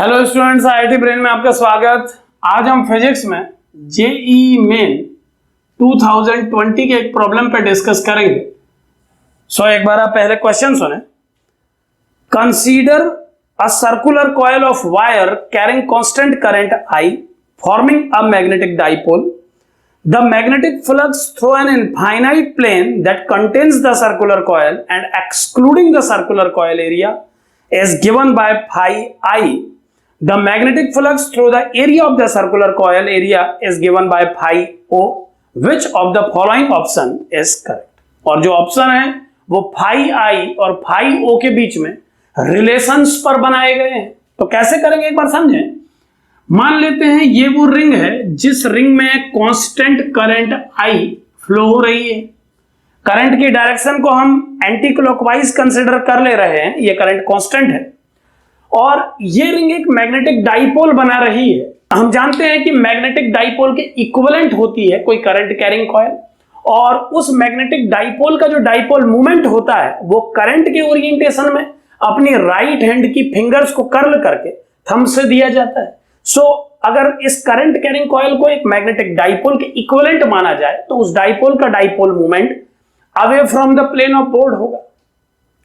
Hello students, IIT brain में आपका स्वागत। आज हम फिजिक्स में जेईई मेन 2020 के एक प्रॉब्लम पे डिस्कस करेंगे। एक बार आप पहले क्वेश्चन सुने। Consider a circular coil of wire carrying constant current I forming a magnetic dipole. The magnetic flux through an infinite plane that contains the circular coil and excluding the circular coil area is given by phi I. The magnetic flux through the area of the circular coil area is given by phi O. Which of the following option is correct? और जो option है वो phi I और phi O के बीच में relations पर बनाए गए हैं। तो कैसे करेंगे एक बार समझें। मान लेते हैं ये वो रिंग है जिस रिंग में कांस्टेंट करंट I फ्लो हो रही है। करंट की डायरेक्शन को हम एंटी क्लॉकवाइज कंसीडर कर ले रहे हैं, ये करंट कांस्टेंट है और ये रिंग एक मैग्नेटिक डाइपोल बना रही है। हम जानते हैं कि मैग्नेटिक डाइपोल के इक्विवेलेंट होती है कोई करंट कैरिंग कॉइल, और उस मैग्नेटिक डाइपोल का जो डाइपोल मूवमेंट होता है वो करंट के ओरिएंटेशन में अपनी राइट हैंड की फिंगर्स को कर्ल करके थंब से दिया जाता है। अगर इस करंट कैरिंग कॉइल को एक मैग्नेटिक डाइपोल के इक्विवेलेंट माना जाए तो उस डाइपोल का dipole movement away from the plane of board होगा।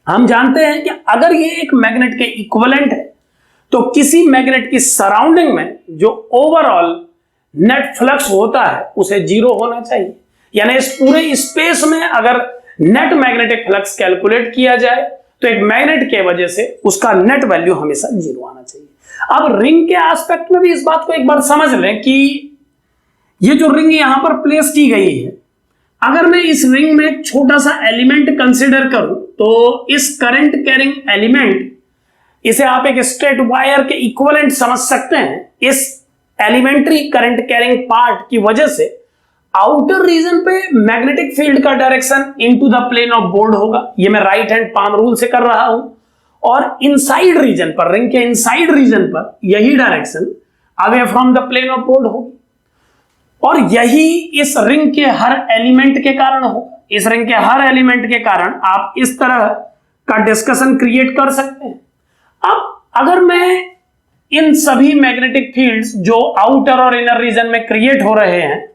हम जानते हैं कि अगर ये एक मैग्नेट के इक्विवेलेंट है तो किसी मैग्नेट की सराउंडिंग में जो ओवरऑल नेट फ्लक्स होता है उसे जीरो होना चाहिए। यानी इस पूरे स्पेस में अगर नेट मैग्नेटिक फ्लक्स कैलकुलेट किया जाए तो एक मैग्नेट के वजह से उसका नेट वैल्यू हमेशा जीरो आना चाहिए। अब रिंग के एस्पेक्ट में भी इस बात को एक बार समझ लें कि ये जो रिंग यहां पर प्लेस की गई है, अगर मैं इस रिंग में एक छोटा सा एलिमेंट कंसीडर करूं तो इस करंट कैरिंग एलिमेंट, इसे आप एक स्ट्रेट वायर के इक्विवेलेंट समझ सकते हैं। इस एलिमेंट्री करंट कैरिंग पार्ट की वजह से आउटर रीजन पे मैग्नेटिक फील्ड का direction into the plane of board होगा। ये मैं राइट हैंड पाम रूल से कर रहा हूं। और इनसाइड रीजन पर, रिंग के इनसाइड रीजन पर यही direction away from the plane of board होगी और यही इस रिंग के हर एलिमेंट के कारण होगा। इस रिंग के हर एलिमेंट के कारण आप इस तरह का डिस्कशन क्रिएट कर सकते हैं। अब अगर मैं इन सभी मैग्नेटिक फील्ड्स जो आउटर और इनर रीजन में क्रिएट हो रहे हैं,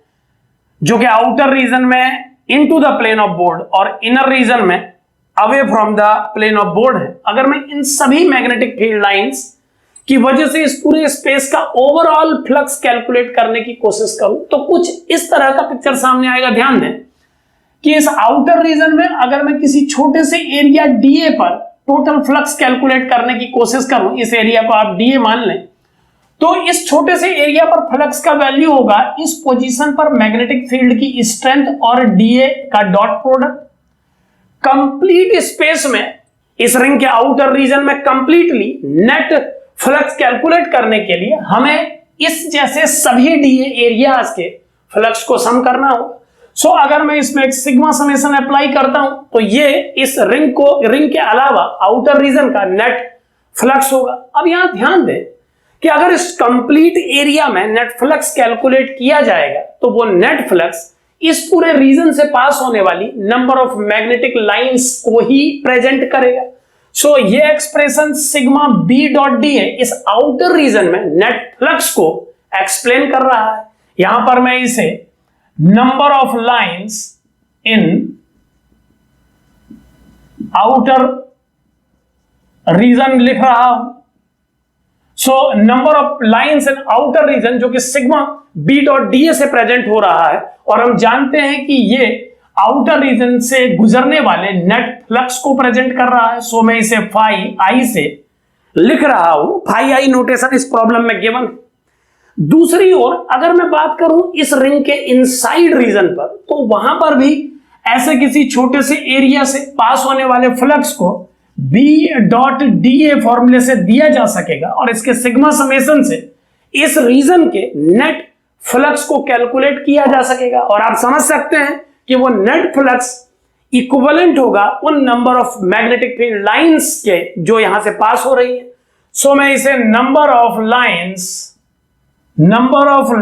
जो कि आउटर रीजन में into the plane of board और इनर रीजन में away from the plane of board है, अगर मैं इन सभी मैग्नेटिक फील्ड लाइंस की वजह से इस पूरे स्पेस का ओवरऑल फ्लक्स कैलकुलेट करने की कोशिश करूं तो कुछ इस तरह का पिक्चर सामने आएगा। ध्यान दें कि इस आउटर रीजन में अगर मैं किसी छोटे से एरिया डीए पर टोटल फ्लक्स कैलकुलेट करने की कोशिश करूं, इस एरिया को आप डीए मान लें, तो इस छोटे से एरिया पर फ्लक्स का वैल्यू होगा इस पोजीशन पर मैग्नेटिक फील्ड की स्ट्रेंथ और डीए का डॉट प्रोडक्ट। कंप्लीट स्पेस में इस रिंग के आउटर रीजन में कंप्लीटली नेट फ्लक्स कैलकुलेट करने के लिए हमें इस जैसे सभी डीए एरियाज के फ्लक्स को सम करना होगा। अगर मैं इसमें एक सिग्मा समेशन अप्लाई करता हूं तो ये इस रिंग के अलावा आउटर रीजन का नेट फ्लक्स होगा। अब यहां ध्यान दें कि अगर इस कंप्लीट एरिया में नेट फ्लक्स कैलकुलेट किया जाएगा तो वो नेट फ्लक्स इस पूरे रीजन से पास होने वाली नंबर ऑफ मैग्नेटिक लाइंस को ही प्रेजेंट करेगा। ये expression sigma B dot d है, इस आउटर रीजन में नेट फ्लक्स को एक्सप्लेन कर रहा है। यहां पर मैं इसे number of lines in outer region लिख रहा हूं। Number of lines in outer region जो कि सिग्मा बी डॉट डी से प्रेजेंट हो रहा है, और हम जानते हैं कि ये आउटर रीजन से गुजरने वाले नेट फ्लक्स को प्रेजेंट कर रहा है। मैं इसे फाई आई से लिख रहा हूं। फाई आई नोटेशन इस प्रॉब्लम में गिवन है। दूसरी ओर अगर मैं बात करूं इस रिंग के इनसाइड रीजन पर, तो वहां पर भी ऐसे किसी छोटे से एरिया से पास होने वाले फ्लक्स को बी डॉट डी ए फॉर्मूले से दिया जा सकेगा और इसके सिग्मा समेशन से इस रीजन के नेट फ्लक्स को कैलकुलेट किया जा सकेगा। और आप समझ सकते हैं कि वो नेट फ्लक्स इक्विवेलेंट होगा उन number of magnetic field lines के जो यहां से पास हो रही है। मैं इसे number of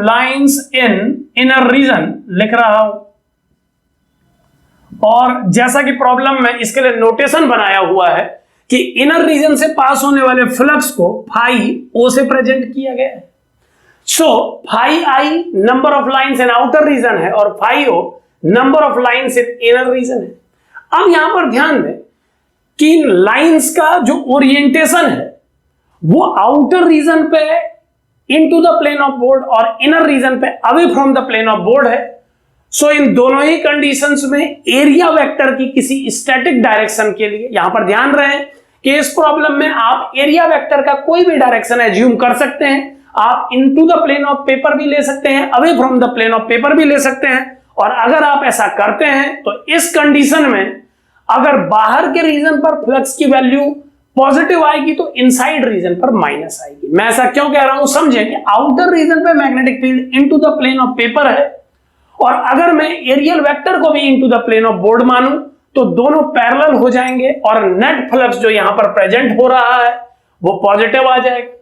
lines in inner region लिख रहा हूं। और जैसा कि प्रॉब्लम में इसके लिए नोटेशन बनाया हुआ है कि इनर रीजन से पास होने वाले फ्लक्स को फाई ओ से प्रेजेंट किया गया है। So phi I number of lines in outer region है और phi O number of lines in inner region है। अब यहां पर ध्यान दें कि लाइंस का जो ओरिएंटेशन है वो आउटर रीजन पे into the plane of board और इनर रीजन पे away from the plane of board है। सो इन दोनों ही कंडीशंस में एरिया वेक्टर की किसी स्टैटिक डायरेक्शन के लिए, यहां पर ध्यान रहे कि इस प्रॉब्लम में आप एरिया वेक्टर का कोई भी डायरेक्शन एज्यूम कर सकते हैं। आप into the plane of paper भी ले सकते हैं, away from the plane of paper भी ले सकते हैं। और अगर आप ऐसा करते हैं तो इस कंडीशन में अगर बाहर के रीजन पर फ्लक्स की वैल्यू पॉजिटिव आएगी तो इनसाइड रीजन पर माइनस आएगी। मैं ऐसा क्यों कह रहा हूं समझें कि आउटर रीजन पे magnetic field into the plane of paper है और अगर मैं एरियल वेक्टर को भी into the plane of board मानूं तो दोनों पैरेलल हो जाएंगे और नेट फ्लक्स जो यहां पर प्रेजेंट हो रहा है वो पॉजिटिव आ जाएगा।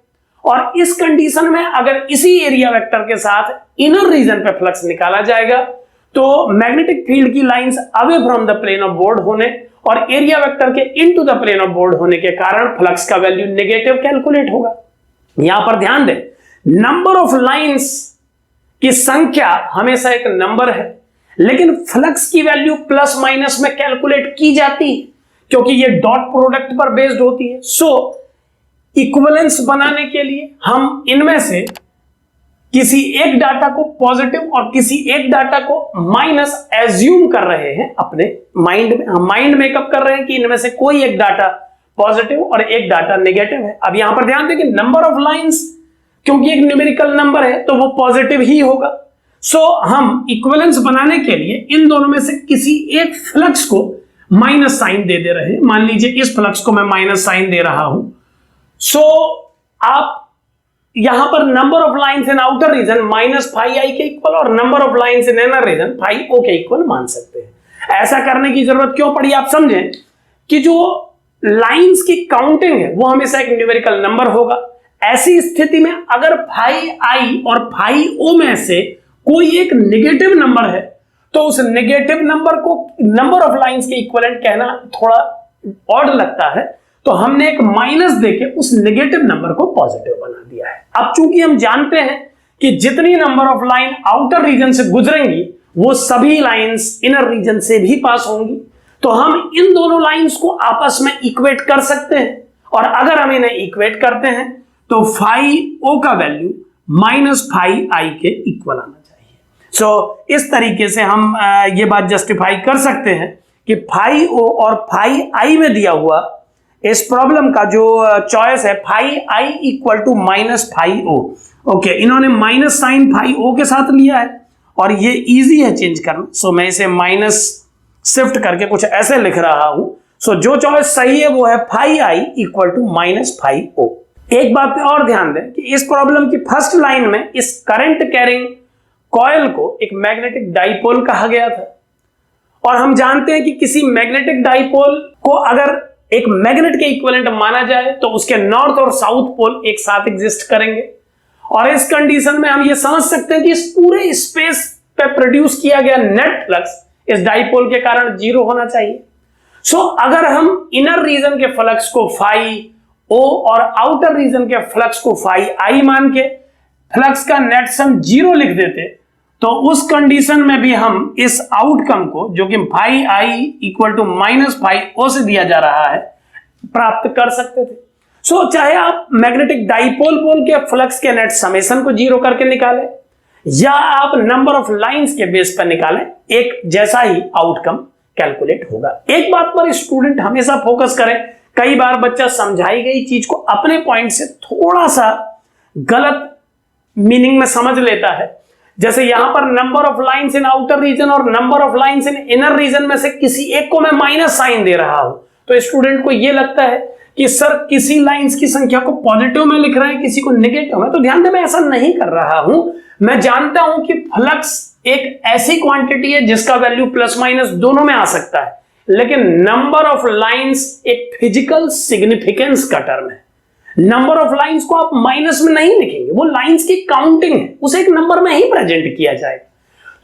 और इस कंडीशन में अगर इसी एरिया वेक्टर के साथ इनर रीजन पे फ्लक्स निकाला जाएगा तो मैग्नेटिक फील्ड की lines away from the plane of board होने और एरिया वेक्टर के into the plane of board होने के कारण फ्लक्स का वैल्यू नेगेटिव कैलकुलेट होगा। यहां पर ध्यान दें, नंबर ऑफ लाइंस की संख्या हमेशा एक नंबर है, लेकिन फ्लक्स की वैल्यू प्लस माइनस में कैलकुलेट की जाती है क्योंकि ये डॉट प्रोडक्ट पर बेस्ड होती है। सो इक्विवेलेंस बनाने के लिए हम इनमें से किसी एक डाटा को पॉजिटिव और किसी एक डाटा को माइनस एज्यूम कर रहे हैं अपने माइंड में। हम माइंड मेकअप कर रहे हैं कि इनमें से कोई एक डाटा पॉजिटिव और एक डाटा नेगेटिव है। अब यहां पर ध्यान दें कि नंबर ऑफ लाइंस क्योंकि एक न्यूमेरिकल नंबर है तो वो पॉजिटिव ही होगा। सो हम इक्विवेलेंस बनाने के लिए इन दोनों में से किसी एक फ्लक्स को माइनस साइन दे रहे हैं। मान लीजिए इस फ्लक्स को मैं माइनस साइन दे रहा हूं। सो आप यहां पर number of lines in outer region minus phi I के इक्वल और number of lines in inner region phi O के इक्वल मान सकते हैं। ऐसा करने की जरूरत क्यों पड़ी आप समझें कि जो लाइंस की काउंटिंग है वो हमेशा एक न्यूमेरिकल नंबर होगा। ऐसी स्थिति में अगर फाई आई और फाई ओ में से कोई एक नेगेटिव नंबर है तो उस नेगेटिव नंबर को नंबर ऑफ लाइंस के इक्विवेलेंट कहना थोड़ा ऑड लगता है, तो हमने एक माइनस देके उस नेगेटिव नंबर को पॉजिटिव बना दिया है। अब चूंकि हम जानते हैं कि जितनी number of line outer region से गुजरेंगी वो सभी लाइंस इनर रीजन से भी पास होंगी, तो हम इन दोनों लाइंस को आपस में इक्वेट कर सकते हैं। और अगर हम इन्हें इक्वेट करते हैं तो फाई ओ का वैल्यू माइनस फाई आई के इक्वल आना चाहिए। सो इस तरीके से हम ये बात जस्टिफाई कर सकते हैं कि फाई ओ और फाई आई में दिया हुआ इस प्रॉब्लम का जो चॉइस है phi I equal to minus phi O. Okay, इन्होंने माइनस साइन फाई ओ के साथ लिया है और ये इजी है चेंज करना। सो मैं इसे माइनस शिफ्ट करके कुछ ऐसे लिख रहा हूं। सो जो चॉइस सही है वो है phi I equal to minus phi O. एक बात पे और ध्यान दें कि इस प्रॉब्लम की फर्स्ट लाइन में इस करंट कैरिंग कॉइल को एक मैग्नेटिक डाइपोल कहा गया था और हम जानते हैं कि किसी मैग्नेटिक डाइपोल को अगर एक मैग्नेट के इक्विवेलेंट माना जाए तो उसके नॉर्थ और साउथ पोल एक साथ एग्जिस्ट करेंगे और इस कंडीशन में हम ये समझ सकते हैं कि इस पूरे स्पेस पे प्रोड्यूस किया गया नेट फ्लक्स इस डाइपोल के कारण जीरो होना चाहिए। सो अगर हम इनर रीजन के फ्लक्स को फाई ओ और आउटर रीजन के फ्लक्स को फाई आई मान के फ्लक्स का नेट सम जीरो लिख देते तो उस कंडीशन में भी हम इस आउटकम को जो कि phi I equal to minus phi O से दिया जा रहा है प्राप्त कर सकते थे। सो चाहे आप मैग्नेटिक डाइपोल पोल के फ्लक्स के नेट समेशन को जीरो करके निकालें या आप नंबर ऑफ लाइंस के बेस पर निकालें, एक जैसा ही आउटकम कैलकुलेट होगा। एक बात पर स्टूडेंट हमेशा फोकस करें, कई बार बच्चा समझाई गई चीज को अपने पॉइंट से थोड़ा सा गलत मीनिंग में समझ लेता है। जैसे यहां पर number of lines in outer region और number of lines in inner region में से किसी एक को मैं माइनस साइन दे रहा हूं तो स्टूडेंट को यह लगता है कि सर किसी लाइंस की संख्या को पॉजिटिव में लिख रहे हैं किसी को नेगेटिव में। तो ध्यान दें मैं ऐसा नहीं कर रहा हूं। मैं जानता हूं कि फ्लक्स एक ऐसी क्वांटिटी है जिसका वैल्यू प्लस माइनस दोनों में आ सकता है, लेकिन नंबर ऑफ लाइंस एक फिजिकल सिग्निफिकेंस का टर्म है। नंबर ऑफ लाइंस को आप माइनस में नहीं लिखेंगे, वो लाइंस की काउंटिंग है, उसे एक नंबर में ही प्रेजेंट किया जाएगा।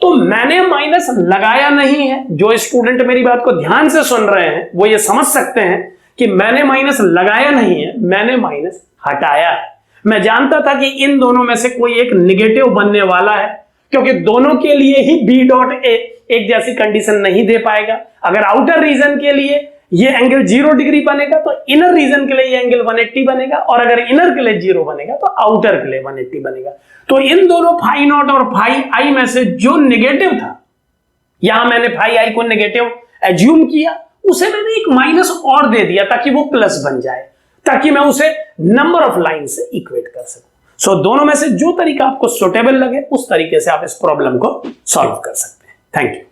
तो मैंने माइनस लगाया नहीं है। जो स्टूडेंट मेरी बात को ध्यान से सुन रहे हैं वो ये समझ सकते हैं कि मैंने माइनस लगाया नहीं है, मैंने माइनस हटाया है। मैं जानता था कि इन दोनों में से कोई एक निगेटिव बनने वाला है, क्योंकि दोनों के लिए ही बी डॉट ए एक जैसी कंडीशन नहीं दे पाएगा। अगर आउटर रीजन के लिए ये एंगल 0 डिग्री बनेगा तो इनर रीजन के लिए ये एंगल 180 बनेगा, और अगर इनर के लिए 0 बनेगा तो आउटर के लिए 180 बनेगा। तो इन दोनों फाई नॉट और फाई आई में से जो नेगेटिव था, यहां मैंने फाई आई को नेगेटिव एज्यूम किया, उसे मैंने एक माइनस और दे दिया ताकि वो प्लस बन जाए, ताकि मैं उसे नंबर ऑफ लाइन से इक्वेट कर सकूं। सो दोनों में से जो तरीका आपको सुटेबल लगे उस तरीके से आप इस प्रॉब्लम को सॉल्व कर सकते हैं। Thank you.